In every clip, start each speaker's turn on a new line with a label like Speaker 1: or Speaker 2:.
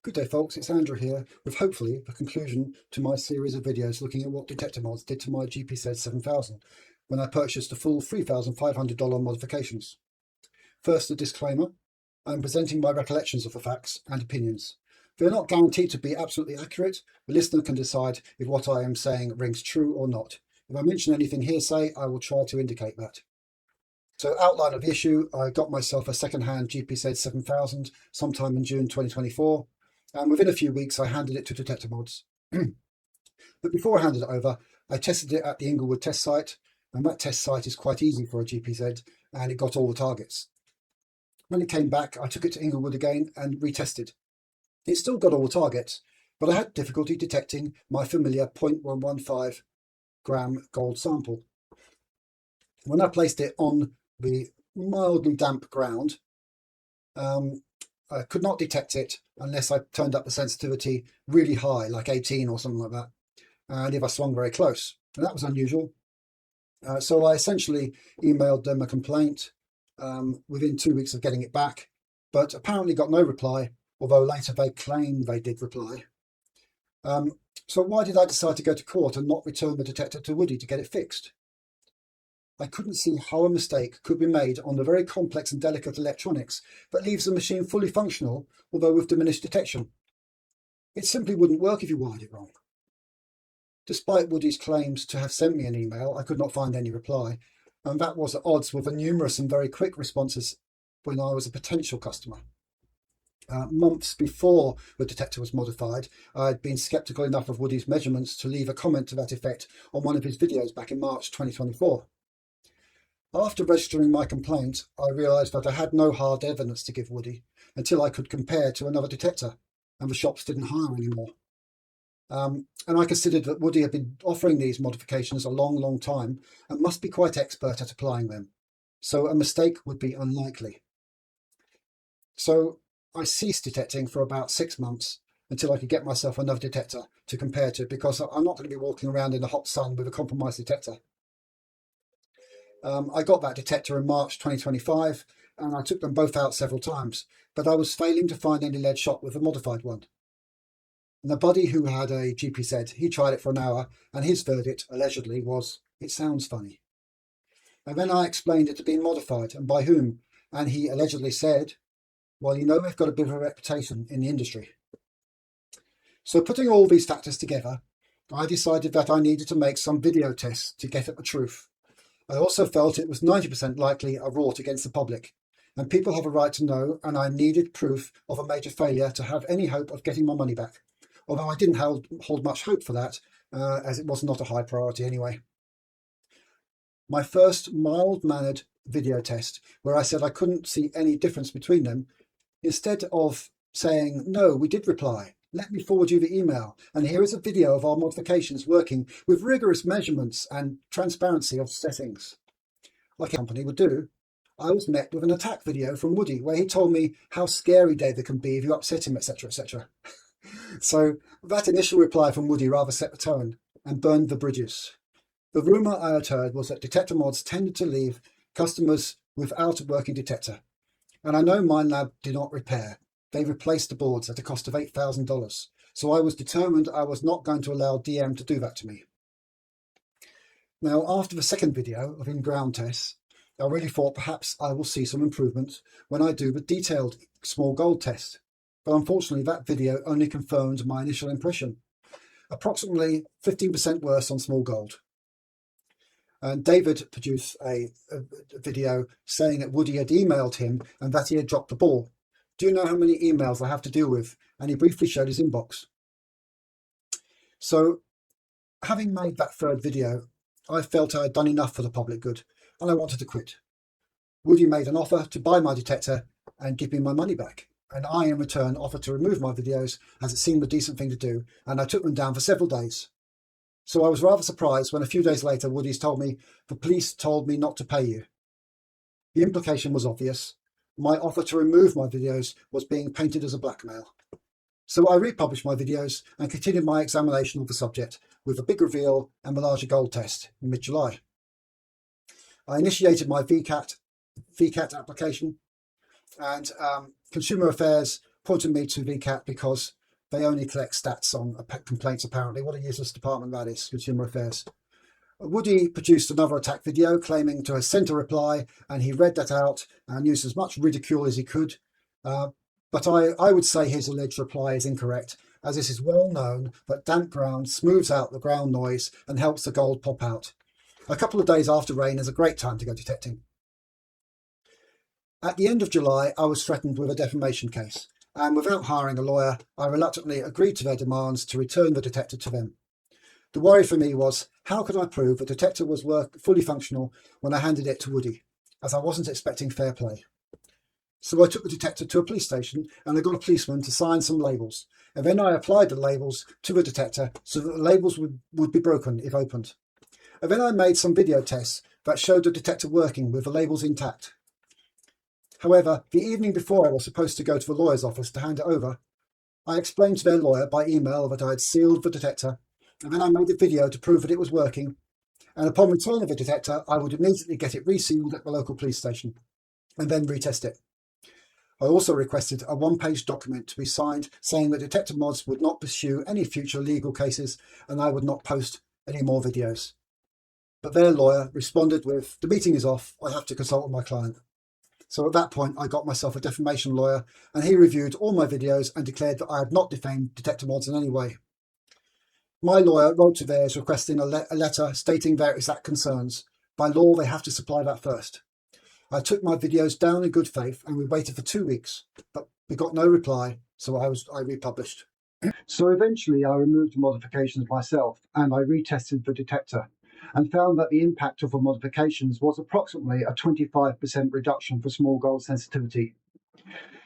Speaker 1: Good day folks, it's Andrew here with hopefully the conclusion to my series of videos looking at what DetectorMods did to my GPZ 7000 when I purchased the full $3,500 modifications. First, a disclaimer: I'm presenting my recollections of the facts and opinions. They're not guaranteed to be absolutely accurate. The listener can decide if what I am saying rings true or not. If I mention anything hearsay, I will try to indicate that. So, outline of the issue: I got myself a second-hand GPZ 7000 sometime in June 2024. And within a few weeks, I handed it to DetectorMods. But before I handed it over, I tested it at the Inglewood test site, and that test site is quite easy for a GPZ, and it got all the targets. When it came back, I took it to Inglewood again and retested. It still got all the targets, but I had difficulty detecting my familiar 0.115 gram gold sample. When I placed it on the mildly damp ground, I could not detect it unless I turned up the sensitivity really high, like 18 or something like that, and if I swung very close. And that was unusual. So I essentially emailed them a complaint within 2 weeks of getting it back, but apparently got no reply, although later they claimed they did reply. So why did I decide to go to court and not return the detector to Woody to get it fixed? I couldn't see how a mistake could be made on the very complex and delicate electronics that leaves the machine fully functional, although with diminished detection. It simply wouldn't work if you wired it wrong. Despite Woody's claims to have sent me an email, I could not find any reply, and that was at odds with the numerous and very quick responses when I was a potential customer. Months before the detector was modified, I had been sceptical enough of Woody's measurements to leave a comment to that effect on one of his videos back in March 2024. After registering my complaint, I realised that I had no hard evidence to give Woody until I could compare to another detector, and the shops didn't hire anymore. And I considered that Woody had been offering these modifications a long time and must be quite expert at applying them, so a mistake would be unlikely. So I ceased detecting for about 6 months until I could get myself another detector to compare to, because I'm not going to be walking around in the hot sun with a compromised detector. I got that detector in March 2025, and I took them both out several times, but I was failing to find any lead shot with a modified one. And the buddy who had a GPZ, he tried it for an hour, and his verdict, allegedly, was, "It sounds funny." And then I explained it had been modified, and by whom, and he allegedly said, "Well, you know, we've got a bit of a reputation in the industry." So putting all these factors together, I decided that I needed to make some video tests to get at the truth. I also felt it was 90% likely a rort against the public, and people have a right to know, and I needed proof of a major failure to have any hope of getting my money back, although I didn't hold much hope for that, as it was not a high priority anyway. My first mild-mannered video test, where I said I couldn't see any difference between them, instead of saying, "No, we did reply, let me forward you the email, and here is a video of our modifications working with rigorous measurements and transparency of settings," like a company would do, I was met with an attack video from Woody where he told me how scary David can be if you upset him, etc., etc. So that initial reply from Woody rather set the tone and burned the bridges. The rumour I had heard was that DetectorMods tended to leave customers without a working detector, and I know Minelab did not repair. They replaced the boards at a cost of $8,000, so I was determined I was not going to allow DM to do that to me. Now, after the second video of in-ground tests, I really thought perhaps I will see some improvement when I do the detailed small gold test, but unfortunately that video only confirmed my initial impression. Approximately 15% worse on small gold. And David produced a video saying that Woody had emailed him and that he had dropped the ball. Do you know how many emails I have to deal with? And he briefly showed his inbox. So, having made that third video, I felt I had done enough for the public good, and I wanted to quit. Woody made an offer to buy my detector and give me my money back, and I in return offered to remove my videos as it seemed a decent thing to do, and I took them down for several days. So I was rather surprised when a few days later Woody's told me, "The police told me not to pay you." The implication was obvious. My offer to remove my videos was being painted as a blackmail. So I republished my videos and continued my examination of the subject with a big reveal and the larger gold test in mid-July. I initiated my VCAT application, and Consumer Affairs pointing me to VCAT because they only collect stats on complaints, apparently. What a useless department that is, Consumer Affairs. Woody produced another attack video claiming to have sent a reply, and he read that out and used as much ridicule as he could. But I would say his alleged reply is incorrect, as this is well known that damp ground smooths out the ground noise and helps the gold pop out. A couple of days after rain is a great time to go detecting. At the end of July, I was threatened with a defamation case, and without hiring a lawyer, I reluctantly agreed to their demands to return the detector to them. The worry for me was, how could I prove the detector was fully functional when I handed it to Woody, as I wasn't expecting fair play? So I took the detector to a police station and I got a policeman to sign some labels, and then I applied the labels to the detector so that the labels would be broken if opened. And then I made some video tests that showed the detector working with the labels intact. However, the evening before I was supposed to go to the lawyer's office to hand it over, I explained to their lawyer by email that I had sealed the detector, and then I made a video to prove that it was working, and upon return of the detector, I would immediately get it resealed at the local police station, and then retest it. I also requested a one-page document to be signed saying that DetectorMods would not pursue any future legal cases and I would not post any more videos. But their lawyer responded with, "The meeting is off, I have to consult with my client." So at that point, I got myself a defamation lawyer, and he reviewed all my videos and declared that I had not defamed DetectorMods in any way. My lawyer wrote to theirs requesting a letter stating their exact concerns. By law, they have to supply that first. I took my videos down in good faith and we waited for 2 weeks, but we got no reply, so I republished. So eventually I removed the modifications myself and I retested the detector and found that the impact of the modifications was approximately a 25% reduction for small gold sensitivity.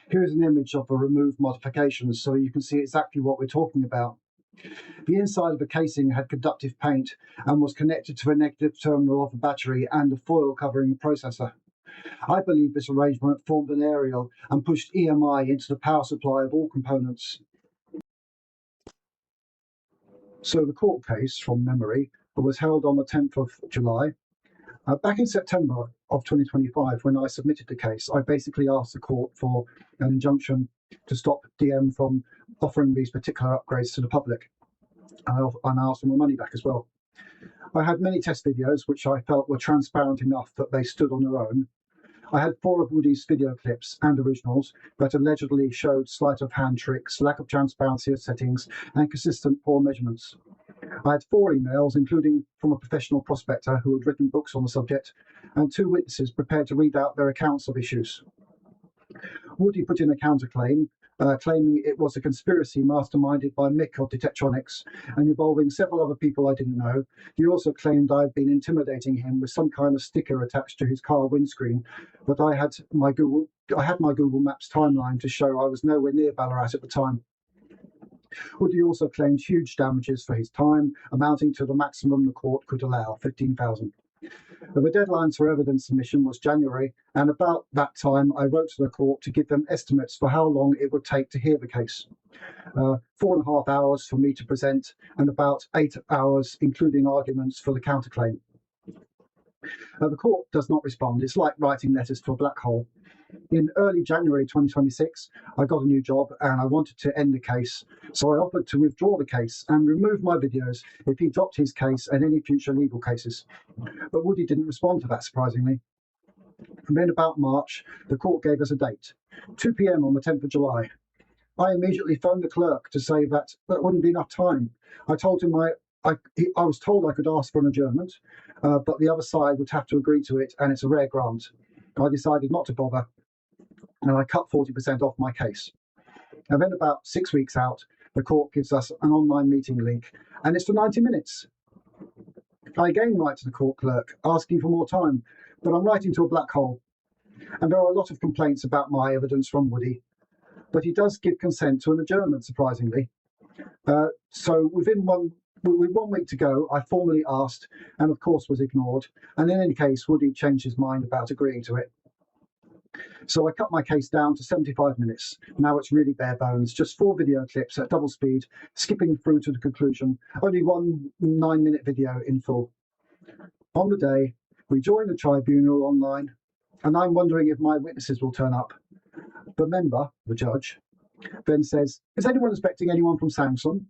Speaker 1: Here is an image of the removed modifications so you can see exactly what we're talking about. The inside of the casing had conductive paint and was connected to a negative terminal of the battery and the foil covering the processor. I believe this arrangement formed an aerial and pushed EMI into the power supply of all components. So the court case, from memory, was held on the 10th of July. Back in September of 2025, when I submitted the case, I basically asked the court for an injunction to stop DM from offering these particular upgrades to the public. And I asked for my money back as well. I had many test videos which I felt were transparent enough that they stood on their own. I had 4 of Woody's video clips and originals that allegedly showed sleight of hand tricks, lack of transparency of settings, and consistent poor measurements. I had 4 emails, including from a professional prospector who had written books on the subject, and 2 witnesses prepared to read out their accounts of issues. Woody put in a counterclaim, claiming it was a conspiracy masterminded by Mick of Detectronics and involving several other people I didn't know. He also claimed I had been intimidating him with some kind of sticker attached to his car windscreen, but I had my Google Maps timeline to show I was nowhere near Ballarat at the time. Woody also claimed huge damages for his time, amounting to the maximum the court could allow, $15,000. The deadline for evidence submission was January, and about that time I wrote to the court to give them estimates for how long it would take to hear the case. 4.5 hours for me to present, and about 8 hours, including arguments, for the counterclaim. The court does not respond. It's like writing letters to a black hole. In early January 2026, I got a new job and I wanted to end the case, so I offered to withdraw the case and remove my videos if he dropped his case and any future legal cases. But Woody didn't respond to that, surprisingly. And then about March, the court gave us a date, 2 p.m. on the 10th of July. I immediately phoned the clerk to say that wouldn't be enough time. I told him I was told I could ask for an adjournment, but the other side would have to agree to it, and it's a rare grant. I decided not to bother, and I cut 40% off my case. And then about 6 weeks out, the court gives us an online meeting link, and it's for 90 minutes. I again write to the court clerk, asking for more time, but I'm writing to a black hole. And there are a lot of complaints about my evidence from Woody, but he does give consent to an adjournment, surprisingly. So with 1 week to go, I formally asked, and of course was ignored, and in any case, Woody changed his mind about agreeing to it. So I cut my case down to 75 minutes. Now it's really bare bones, just 4 video clips at double speed, skipping through to the conclusion, only 1 9-minute video in full. On the day, we join the tribunal online, and I'm wondering if my witnesses will turn up. The member, the judge, then says, is anyone expecting anyone from Samsung?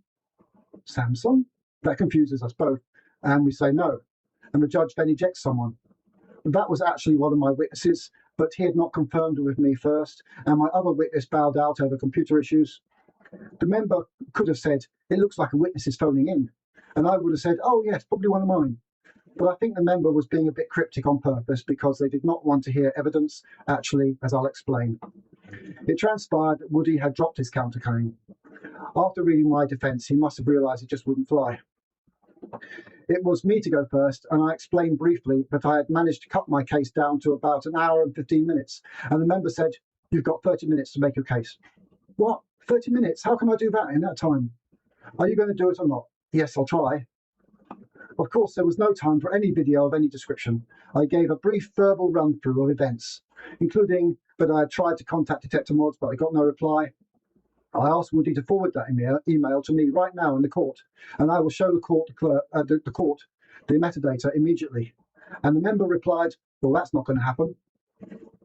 Speaker 1: Samsung? That confuses us both, and we say no. And the judge then ejects someone. That was actually one of my witnesses, but he had not confirmed with me first, and my other witness bowed out over computer issues. The member could have said, it looks like a witness is phoning in, and I would have said, oh yes, probably one of mine. But I think the member was being a bit cryptic on purpose because they did not want to hear evidence, actually, as I'll explain. It transpired that Woody had dropped his counterclaim. After reading my defence, he must have realised it just wouldn't fly. It was me to go first, and I explained briefly that I had managed to cut my case down to about an hour and 15 minutes, and the member said, you've got 30 minutes to make your case. What? 30 minutes? How can I do that in that time? Are you going to do it or not? Yes, I'll try. Of course, there was no time for any video of any description. I gave a brief verbal run-through of events, including that I had tried to contact DetectorMods, but I got no reply. I asked Woody to forward that email to me right now in the court, and I will show the court the metadata immediately. And the member replied, well, that's not going to happen.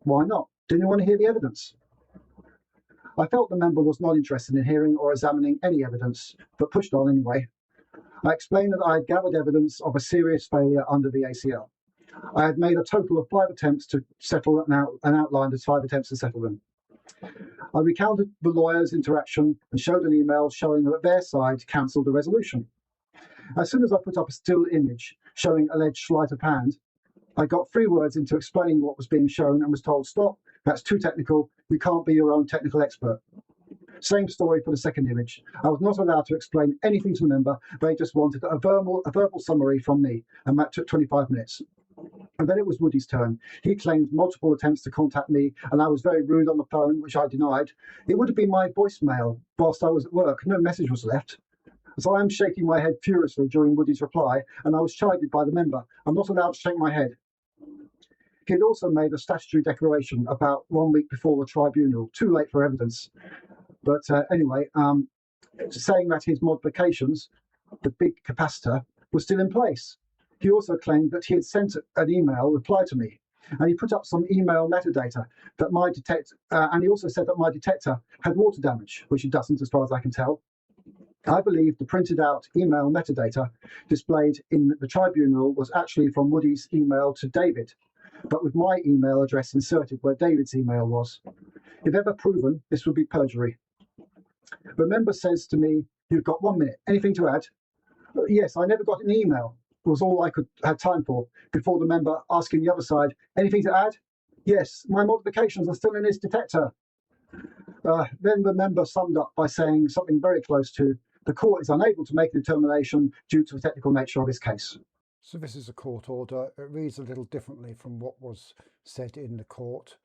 Speaker 1: Why not? Didn't you want to hear the evidence? I felt the member was not interested in hearing or examining any evidence, but pushed on anyway. I explained that I had gathered evidence of a serious failure under the ACL. I had made a total of 5 attempts to settle and outlined as 5 attempts to settle them. I recounted the lawyer's interaction and showed an email showing that their side cancelled the resolution. As soon as I put up a still image showing alleged sleight of hand, I got 3 words into explaining what was being shown and was told, stop, that's too technical, you can't be your own technical expert. Same story for the second image. I was not allowed to explain anything to the member, they just wanted a verbal summary from me, and that took 25 minutes. And then it was Woody's turn. He claimed multiple attempts to contact me, and I was very rude on the phone, which I denied. It would have been my voicemail whilst I was at work. No message was left. So I am shaking my head furiously during Woody's reply, and I was chided by the member. I'm not allowed to shake my head. He had also made a statutory declaration about 1 week before the tribunal, too late for evidence. But anyway, saying that his modifications, the big capacitor, was still in place. He also claimed that he had sent an email reply to me, and he put up some email metadata that my detector, and he also said that my detector had water damage, which it doesn't as far as I can tell. I believe the printed out email metadata displayed in the tribunal was actually from Woody's email to David, but with my email address inserted where David's email was. If ever proven, this would be perjury. The member says to me, you've got 1 minute, anything to add? Yes, I never got an email. It was all I had time for, before the member asking the other side, anything to add? Yes, my modifications are still in his detector. Then the member summed up by saying something very close to, the court is unable to make a determination due to the technical nature of his case.
Speaker 2: So this is a court order. It reads a little differently from what was said in the court.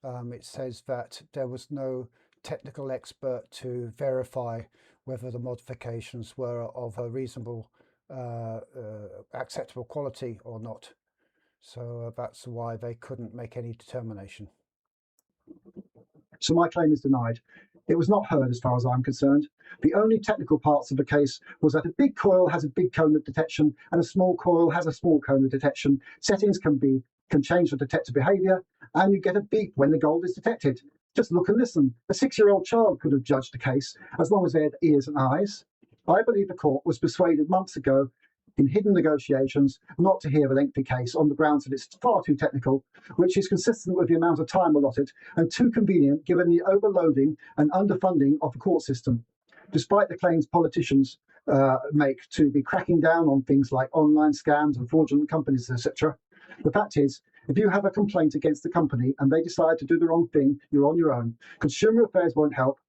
Speaker 2: It says that there was no technical expert to verify whether the modifications were of a reasonable, acceptable quality or not. So that's why they couldn't make any determination.
Speaker 1: So my claim is denied. It was not heard as far as I'm concerned. The only technical parts of the case was that a big coil has a big cone of detection and a small coil has a small cone of detection. Settings can change the detector behavior, and you get a beep when the gold is detected. Just look and listen. A 6-year-old child could have judged the case as long as they had ears and eyes. I believe the court was persuaded months ago in hidden negotiations not to hear the lengthy case on the grounds that it's far too technical, which is consistent with the amount of time allotted and too convenient given the overloading and underfunding of the court system. Despite the claims politicians make to be cracking down on things like online scams and fraudulent companies, etc., the fact is, if you have a complaint against the company and they decide to do the wrong thing, you're on your own. Consumer Affairs won't help.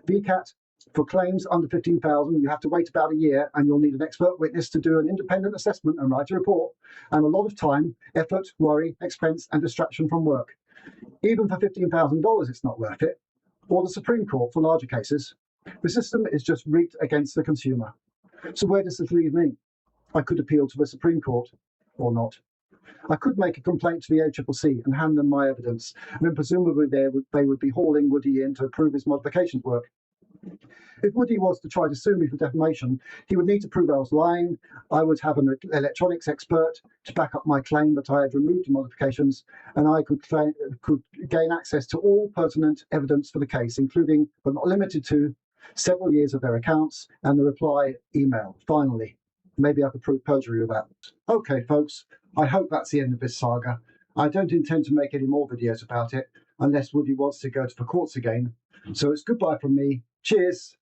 Speaker 1: VCAT, for claims under 15,000, you have to wait about a year and you'll need an expert witness to do an independent assessment and write a report, and a lot of time, effort, worry, expense, and distraction from work. Even for $15,000, it's not worth it. Or the Supreme Court for larger cases. The system is just rigged against the consumer. So where does this leave me? I could appeal to the Supreme Court, or not. I could make a complaint to the ACCC and hand them my evidence, and then presumably they would be hauling Woody in to approve his modifications work. If Woody was to try to sue me for defamation, he would need to prove I was lying. I would have an electronics expert to back up my claim that I had removed the modifications, and I could gain access to all pertinent evidence for the case, including, but not limited to, several years of their accounts and the reply email. Finally, maybe I could prove perjury of that. Okay, folks, I hope that's the end of this saga. I don't intend to make any more videos about it unless Woody wants to go to the courts again. So it's goodbye from me. Cheers.